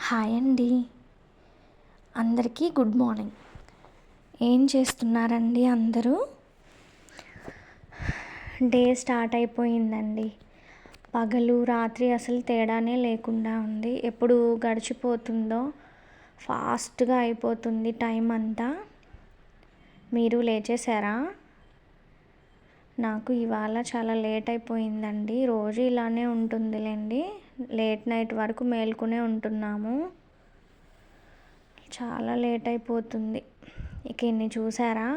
Hi అండి. అందరికీ good morning. ఏం చేస్తున్నారండి అందరూ? డే స్టార్ట్ అయిపోయిందండి. పగలు రాత్రి అసలు తేడానే లేకుండా ఉంది. ఎప్పుడు గడిచిపోతుందో ఫాస్ట్గా అయిపోతుంది టైం అంతా. మీరు లేచేశారా? నాకు ఇవాళ చాలా లేట్ అయిపోయిందండి. రోజు ఇలానే ఉంటుందిలేండి. లేట్ నైట్ వరకు మేల్కొనే ఉంటున్నాము. చాలా లేట్ అయిపోతుంది. ఇక ఇన్ని చూసారా?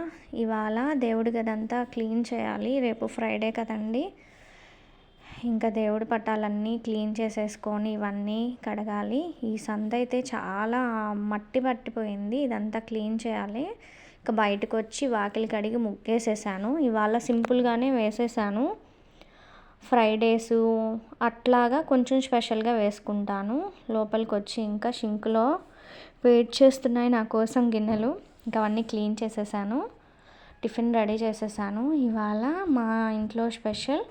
ఇవాళ దేవుడి గదంతా క్లీన్ చేయాలి. రేపు ఫ్రైడే కదండి. ఇంకా దేవుడి పటాలన్నీ క్లీన్ చేసేసుకొని ఇవన్నీ కడగాలి. ఈ సంత అయితే చాలా మట్టి పట్టిపోయింది. ఇదంతా క్లీన్ చేయాలి. ఇక బయటకు వచ్చి వాకిలి కడిగి ముగ్గేసేసాను. ఇవాళ సింపుల్గానే వేసేసాను. ఫ్రైడేసు అట్లాగా కొంచెం స్పెషల్గా వేసుకుంటాను. లోపలికి వచ్చి ఇంకా షింక్లో వెయిట్ చేస్తున్నాయి నా కోసం గిన్నెలు. ఇంకా అవన్నీ క్లీన్ చేసేసాను. టిఫిన్ రెడీ చేసేసాను. ఇవాళ మా ఇంట్లో స్పెషల్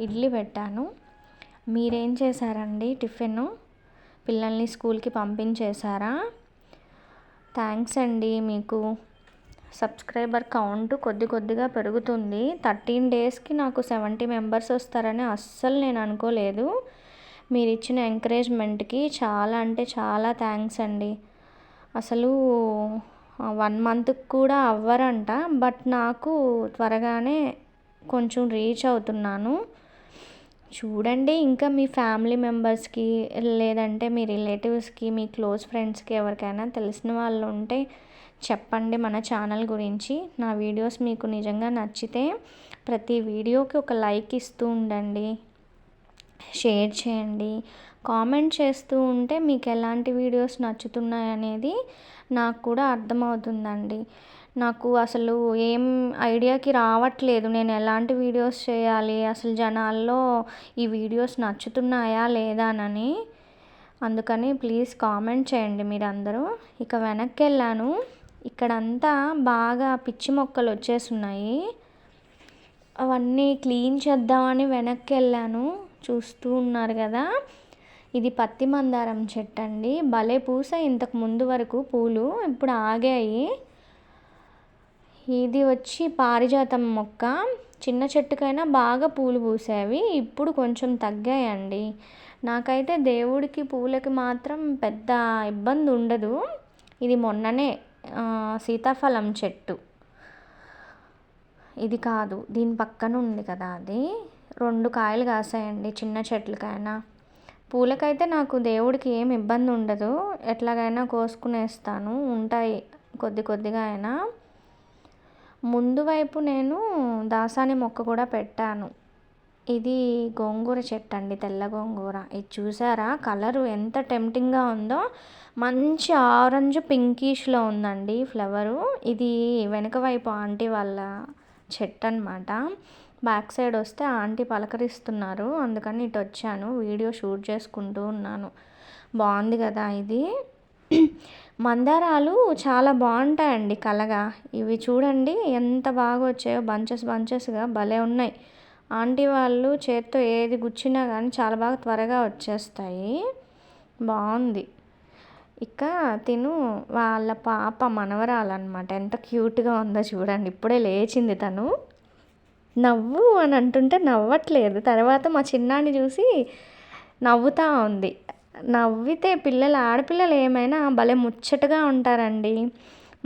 ఇడ్లీ పెట్టాను. మీరేం చేశారండి టిఫిన్? పిల్లల్ని స్కూల్కి పంపించేశారా? థ్యాంక్స్ అండి. మీకు సబ్స్క్రైబర్ కౌంట్ కొద్దిగా పెరుగుతుంది. 13 డేస్కి నాకు 70 మెంబర్స్ వస్తారని అస్సలు నేను అనుకోలేదు. మీరు ఇచ్చిన ఎంకరేజ్మెంట్కి చాలా అంటే చాలా థ్యాంక్స్ అండి. అసలు 1 మంత్కి కూడా అవ్వరంట. బట్ నాకు త్వరగానే కొంచెం రీచ్ అవుతున్నాను. చూడండి, ఇంకా మీ ఫ్యామిలీ మెంబర్స్కి లేదంటే మీ రిలేటివ్స్కి మీ క్లోజ్ ఫ్రెండ్స్కి ఎవరికైనా తెలిసిన వాళ్ళు ఉంటే చెప్పండి మన ఛానల్ గురించి. నా వీడియోస్ మీకు నిజంగా నచ్చితే ప్రతి వీడియోకి ఒక లైక్ ఇస్తూ ఉండండి, షేర్ చేయండి, కామెంట్ చేస్తూ ఉంటే మీకు ఎలాంటి వీడియోస్ నచ్చుతున్నాయనేది నాకు కూడా అర్థమవుతుందండి. నాకు అసలు ఏం ఐడియాకి రావట్లేదు నేను ఎలాంటి వీడియోస్ చేయాలి, అసలు జనాల్లో ఈ వీడియోస్ నచ్చుతున్నాయా లేదానని. అందుకని ప్లీజ్ కామెంట్ చేయండి మీరందరూ. ఇక వెనక్కి వెళ్ళాను. ఇక్కడంతా బాగా పిచ్చి మొక్కలు వచ్చేస్తున్నాయి. అవన్నీ క్లీన్ చేద్దామని వెనక్కి వెళ్ళాను. చూస్తూ ఉన్నారు కదా, ఇది పత్తి మందారం చెట్టు అండి. భలే పూసాయి ఇంతకు ముందు వరకు పూలు, ఇప్పుడు ఆగాయి. ఇది వచ్చి పారిజాతం మొక్క. చిన్న చెట్టుకైనా బాగా పూలు పూసేవి, ఇప్పుడు కొంచెం తగ్గాయండి. నాకైతే దేవుడికి పూలకి మాత్రం పెద్ద ఇబ్బంది ఉండదు. ఇది మొన్ననే సీతాఫలం చెట్టు ఇది కాదు, దీని పక్కన ఉంది కదా, అది 2 కాయలు కాసాయండి. చిన్న చెట్లకైనా పూలకైతే నాకు దేవుడికి ఏం ఇబ్బంది ఉండదు. ఎట్లాగైనా కోసుకునేస్తాను, ఉంటాయి కొద్దిగా అయినా. ముందు వైపు నేను దాసాని మొక్క కూడా పెట్టాను. ఇది గోంగూర చెట్టు అండి, తెల్ల గోంగూర. ఇది చూసారా కలరు ఎంత టెంప్టింగ్గా ఉందో. మంచి ఆరెంజ్ పింకిష్లో ఉందండి ఫ్లవరు. ఇది వెనుక వైపు ఆంటీ వాళ్ళ చెట్టు అనమాట. బ్యాక్ సైడ్ వస్తే ఆంటీ పలకరిస్తున్నారు, అందుకని ఇటు వచ్చాను, వీడియో షూట్ చేసుకుంటూ ఉన్నాను. బాగుంది కదా ఇది. మందారాలు చాలా బాగుంటాయండి కలగా. ఇవి చూడండి ఎంత బాగా వచ్చాయో, బంచెస్గా భలే ఉన్నాయి. ఆంటీ వాళ్ళు చేత్తో ఏది గుచ్చినా కానీ చాలా బాగా త్వరగా వచ్చేస్తాయి. బాగుంది. ఇక తిను వాళ్ళ పాప మనవరాలన్నమాట. ఎంత క్యూట్గా ఉందో చూడండి. ఇప్పుడే లేచింది తను. నవ్వు అని అంటుంటే నవ్వట్లేదు. తర్వాత మా చిన్నాన్ని చూసి నవ్వుతూ ఉంది. నవ్వితే ఆడపిల్లలు ఏమైనా భలే ముచ్చటగా ఉంటారండి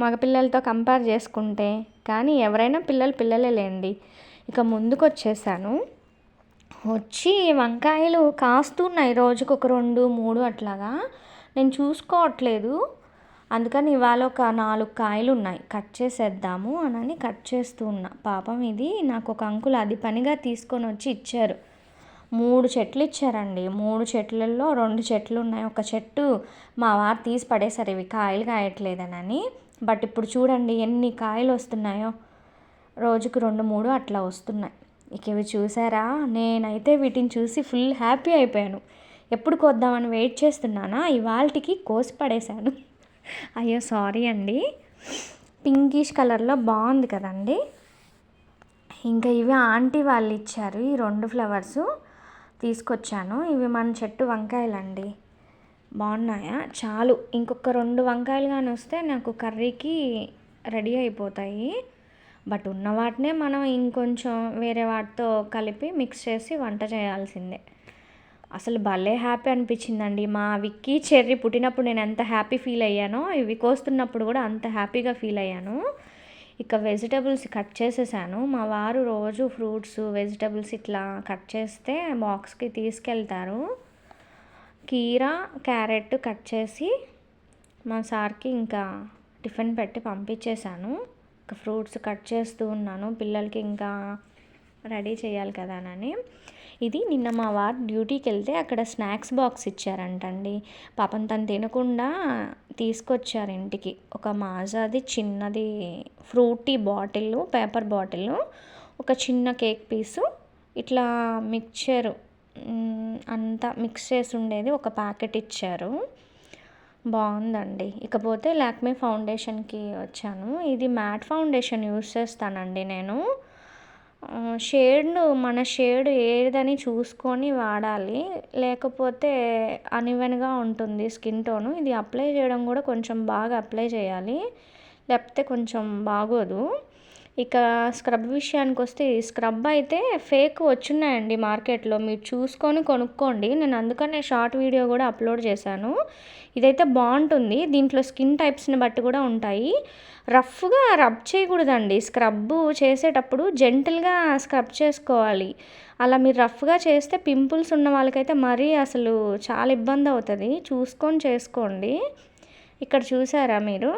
మగపిల్లలతో కంపేర్ చేసుకుంటే. కానీ ఎవరైనా పిల్లలే లేండి. ఇక ముందుకు వచ్చేసాను. వచ్చి వంకాయలు కాస్తున్నాయి, రోజుకు ఒక 2, 3 అట్లాగా. నేను చూసుకోవట్లేదు, అందుకని ఇవాళ ఒక 4 కాయలు ఉన్నాయి, కట్ చేసేద్దాము అని కట్ చేస్తూ ఉన్నా. పాపం ఇది నాకు ఒక అంకుల్ అది పనిగా తీసుకొని వచ్చి ఇచ్చారు. 3 చెట్లు ఇచ్చారండి. 3 చెట్లలో 2 చెట్లు ఉన్నాయి. ఒక చెట్టు మా వారు తీసి పడేశారు, ఇవి కాయలు కాయట్లేదనని. బట్ ఇప్పుడు చూడండి ఎన్ని కాయలు వస్తున్నాయో, రోజుకు 2, 3 అట్లా వస్తున్నాయి. ఇక ఇవి చూసారా, నేనైతే వీటిని చూసి ఫుల్ హ్యాపీ అయిపోయాను. ఎప్పుడు కోద్దామని వెయిట్ చేస్తున్నానా, ఇవాళకి కోసి పడేశాను. అయ్యో సారీ అండి. పింకిష్ కలర్లో బాగుంది కదండి. ఇంకా ఇవి ఆంటీ వాళ్ళు ఇచ్చారు. ఈ 2 ఫ్లవర్స్ తీసుకొచ్చాను. ఇవి మన చెట్టు వంకాయలండి. బాగున్నాయా? చాలు, ఇంకొక 2 వంకాయలు కానీ వస్తే నాకు కర్రీకి రెడీ అయిపోతాయి. బట్ ఉన్న వాటినే మనం ఇంకొంచెం వేరే వాటితో కలిపి మిక్స్ చేసి వంట చేయాల్సిందే. అసలు భలే హ్యాపీ అనిపించిందండి. మా విక్కీ చెర్రీ పుట్టినప్పుడు నేను ఎంత హ్యాపీ ఫీల్ అయ్యానో, ఇవి కోస్తున్నప్పుడు కూడా అంత హ్యాపీగా ఫీల్ అయ్యాను. ఇక వెజిటబుల్స్ కట్ చేసేసాను. మా వారు రోజు ఫ్రూట్స్ వెజిటబుల్స్ ఇట్లా కట్ చేస్తే బాక్స్కి తీసుకెళ్తారు. కీరా క్యారెట్ కట్ చేసి మా సార్కి ఇంకా టిఫిన్ పెట్టి పంపించేశాను. ఇంకా ఫ్రూట్స్ కట్ చేస్తూ ఉన్నాను, పిల్లలకి ఇంకా రెడీ చేయాలి కదా అని. ఇది నిన్న మా వారు డ్యూటీకి వెళ్తే అక్కడ స్నాక్స్ బాక్స్ ఇచ్చారంటండి. పాపం తను తినకుండా తీసుకొచ్చారు ఇంటికి. ఒక మాజాది చిన్నది ఫ్రూటీ బాటిల్, పేపర్ బాటిల్, ఒక చిన్న కేక్ పీసు, ఇట్లా మిక్చరు అంతా మిక్స్ చేసి ఉండేది ఒక ప్యాకెట్ ఇచ్చారు. బాగుందండి. ఇకపోతే లాక్మే ఫౌండేషన్కి వచ్చాను. ఇది మ్యాట్ ఫౌండేషన్ యూస్ చేస్తానండి నేను. మన షేడ్ ఏదని చూసుకొని వాడాలి, లేకపోతే అన్ఈవెన్గా ఉంటుంది స్కిన్ టోను. ఇది అప్లై చేయడం కూడా కొంచెం బాగా అప్లై చేయాలి, లేకపోతే కొంచెం బాగోదు. ఇక స్క్రబ్ విషయానికి వస్తే, ఈ స్క్రబ్ అయితే ఫేక్ వచ్చున్నాయండి మార్కెట్లో, మీరు చూసుకొని కొనుక్కోండి. నేను అందుకనే షార్ట్ వీడియో కూడా అప్లోడ్ చేశాను. ఇదైతే బాగుంటుంది. దీంట్లో స్కిన్ టైప్స్ని బట్టి కూడా ఉంటాయి. రఫ్గా రబ్ చేయకూడదండి. స్క్రబ్ చేసేటప్పుడు జెంటిల్గా స్క్రబ్ చేసుకోవాలి. అలా మీరు రఫ్గా చేస్తే పింపుల్స్ ఉన్న వాళ్ళకైతే మరీ అసలు చాలా ఇబ్బంది అవుతుంది. చూసుకొని చేసుకోండి. ఇక్కడ చూసారా మీరు,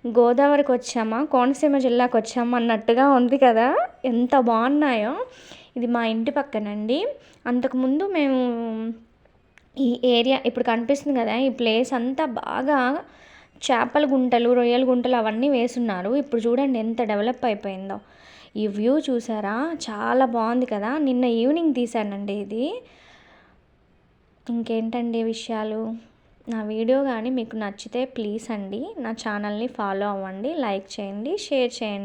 గోదావరికి వచ్చామా, కోనసీమ జిల్లాకు వచ్చామా అన్నట్టుగా ఉంది కదా, ఎంత బాగున్నాయో. ఇది మా ఇంటి పక్కనండి. అంతకుముందు మేము ఈ ఏరియా ఇప్పుడు కనిపిస్తుంది కదా, ఈ ప్లేస్ అంతా బాగా చేపల గుంటలు, రొయ్యల గుంటలు అవన్నీ వేసున్నారు. ఇప్పుడు చూడండి ఎంత డెవలప్ అయిపోయిందో. ఈ వ్యూ చూసారా, చాలా బాగుంది కదా. నిన్న ఈవినింగ్ తీశానండి ఇది. ఇంకేంటండి విషయాలు? నా వీడియో కానీ మీకు నచ్చితే ప్లీజ్ అండి నా ఛానల్ని ఫాలో అవ్వండి, లైక్ చేయండి, షేర్ చేయండి.